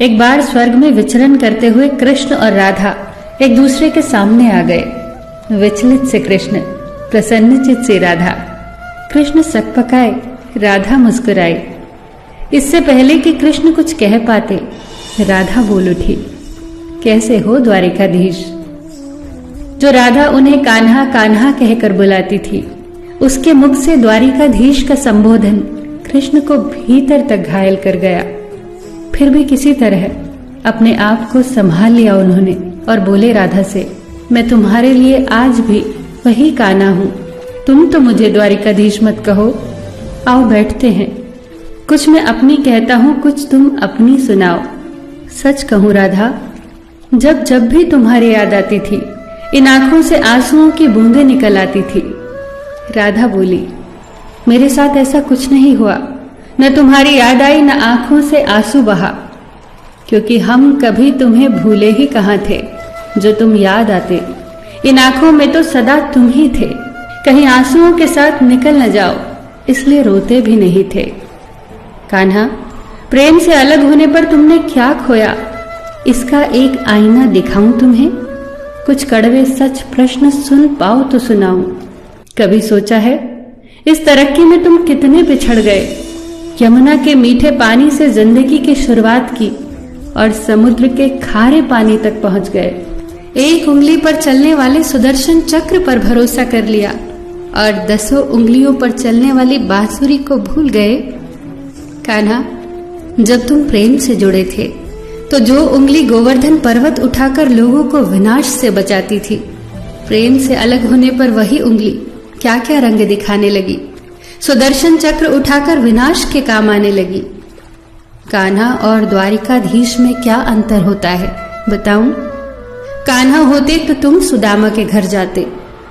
एक बार स्वर्ग में विचरण करते हुए कृष्ण और राधा एक दूसरे के सामने आ गए। विचलित से कृष्ण, प्रसन्नचित से राधा। कृष्ण सकपकाए, राधा मुस्कुराई। इससे पहले कि कृष्ण कुछ कह पाते, राधा बोल उठी, कैसे हो द्वारिकाधीश। जो राधा उन्हें कान्हा कान्हा कहकर बुलाती थी, उसके मुख से द्वारिकाधीश का संबोधन कृष्ण को भीतर तक घायल कर गया। फिर भी किसी तरह अपने आप को संभाल लिया उन्होंने और बोले राधा से, मैं तुम्हारे लिए आज भी वही कान्हा हूं। तुम तो मुझे द्वारिकाधीश मत कहो। आओ बैठते हैं। कुछ मैं अपनी कहता हूं, कुछ तुम अपनी सुनाओ। सच कहूं राधा, जब जब भी तुम्हारी याद आती थी, इन आंखों से आंसुओं की बूंदें निकल आती थी। राधा बोली, मेरे साथ ऐसा कुछ नहीं हुआ। न तुम्हारी याद आई, न आंखों से आंसू बहा, क्योंकि हम कभी तुम्हें भूले ही कहां थे। जो तुम याद आते, इन आंखों में तो सदा तुम ही थे। कहीं आंसुओं के साथ निकल न जाओ, इसलिए रोते भी नहीं थे। कान्हा, प्रेम से अलग होने पर तुमने क्या खोया, इसका एक आईना दिखाऊं तुम्हें। कुछ कड़वे सच प्रश्न सुन पाओ तो सुनाऊं। कभी सोचा है इस तरक्की में तुम कितने पिछड़ गए। यमुना के मीठे पानी से जिंदगी की शुरुआत की और समुद्र के खारे पानी तक पहुंच गए। एक उंगली पर चलने वाले सुदर्शन चक्र पर भरोसा कर लिया और 10 उंगलियों पर चलने वाली बांसुरी को भूल गए। कान्हा, जब तुम प्रेम से जुड़े थे तो जो उंगली गोवर्धन पर्वत उठाकर लोगों को विनाश से बचाती थी, प्रेम से अलग होने पर वही उंगली क्या क्या रंग दिखाने लगी। सुदर्शन चक्र उठाकर विनाश के काम आने लगी। कान्हा और द्वारिकाधीश में क्या अंतर होता है बताऊं? कान्हा होते तो तुम सुदामा के घर जाते,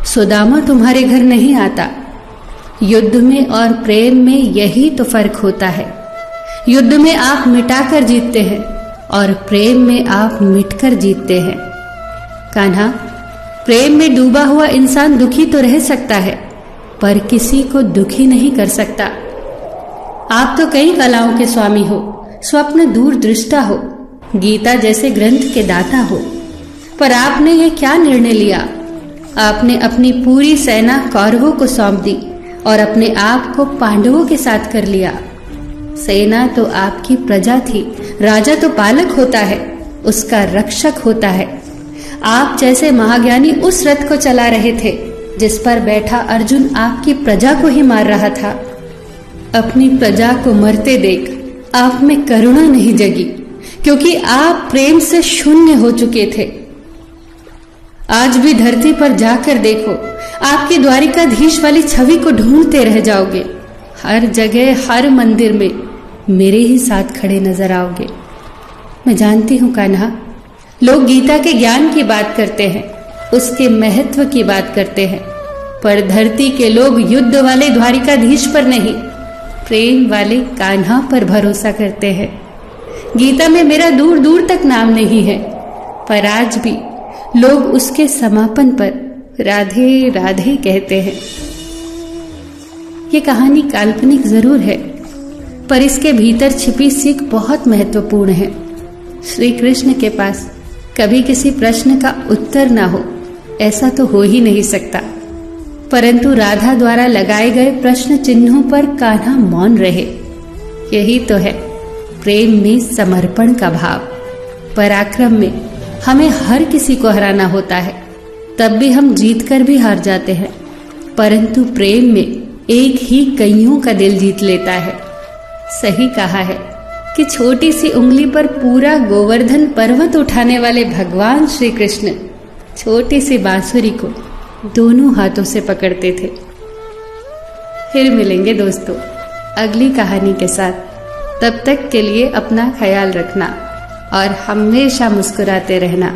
सुदामा तुम्हारे घर नहीं आता। युद्ध में और प्रेम में यही तो फर्क होता है। युद्ध में आप मिटाकर जीतते हैं और प्रेम में आप मिटकर जीतते हैं। कान्हा, प्रेम में डूबा हुआ इंसान दुखी तो रह सकता है, पर किसी को दुखी नहीं कर सकता। आप तो कई कलाओं के स्वामी हो, स्वप्न दूरदृष्टा हो, गीता जैसे ग्रंथ के दाता हो, पर आपने ये क्या निर्णय लिया? आपने अपनी पूरी सेना कौरवों को सौंप दी और अपने आप को पांडवों के साथ कर लिया। सेना तो आपकी प्रजा थी, राजा तो पालक होता है, उसका रक्षक होता है। आप जैसे महाज्ञानी उस रथ को चला रहे थे जिस पर बैठा अर्जुन आपकी प्रजा को ही मार रहा था। अपनी प्रजा को मरते देख आप में करुणा नहीं जगी, क्योंकि आप प्रेम से शून्य हो चुके थे। आज भी धरती पर जाकर देखो, आपकी द्वारिकाधीश वाली छवि को ढूंढते रह जाओगे। हर जगह, हर मंदिर में मेरे ही साथ खड़े नजर आओगे। मैं जानती हूं कान्हा, लोग गीता के ज्ञान की बात करते हैं, उसके महत्व की बात करते हैं, पर धरती के लोग युद्ध वाले द्वारिकाधीश पर नहीं, प्रेम वाले कान्हा पर भरोसा करते हैं। गीता में मेरा दूर दूर तक नाम नहीं है, पर आज भी लोग उसके समापन पर राधे राधे कहते हैं। ये कहानी काल्पनिक जरूर है, पर इसके भीतर छिपी सीख बहुत महत्वपूर्ण है। श्री कृष्ण के पास कभी किसी प्रश्न का उत्तर ना हो, ऐसा तो हो ही नहीं सकता, परंतु राधा द्वारा लगाए गए प्रश्न चिन्हों पर कान्हा मौन रहे। यही तो है प्रेम में समर्पण का भाव। पराक्रम में हमें हर किसी को हराना होता है, तब भी हम जीतकर भी हार जाते हैं, परंतु प्रेम में एक ही कईयों का दिल जीत लेता है। सही कहा है कि छोटी सी उंगली पर पूरा गोवर्धन पर्वत उठाने वाले भगवान श्री कृष्ण छोटी सी बांसुरी को दोनों हाथों से पकड़ते थे। फिर मिलेंगे दोस्तों अगली कहानी के साथ। तब तक के लिए अपना ख्याल रखना और हमेशा मुस्कुराते रहना।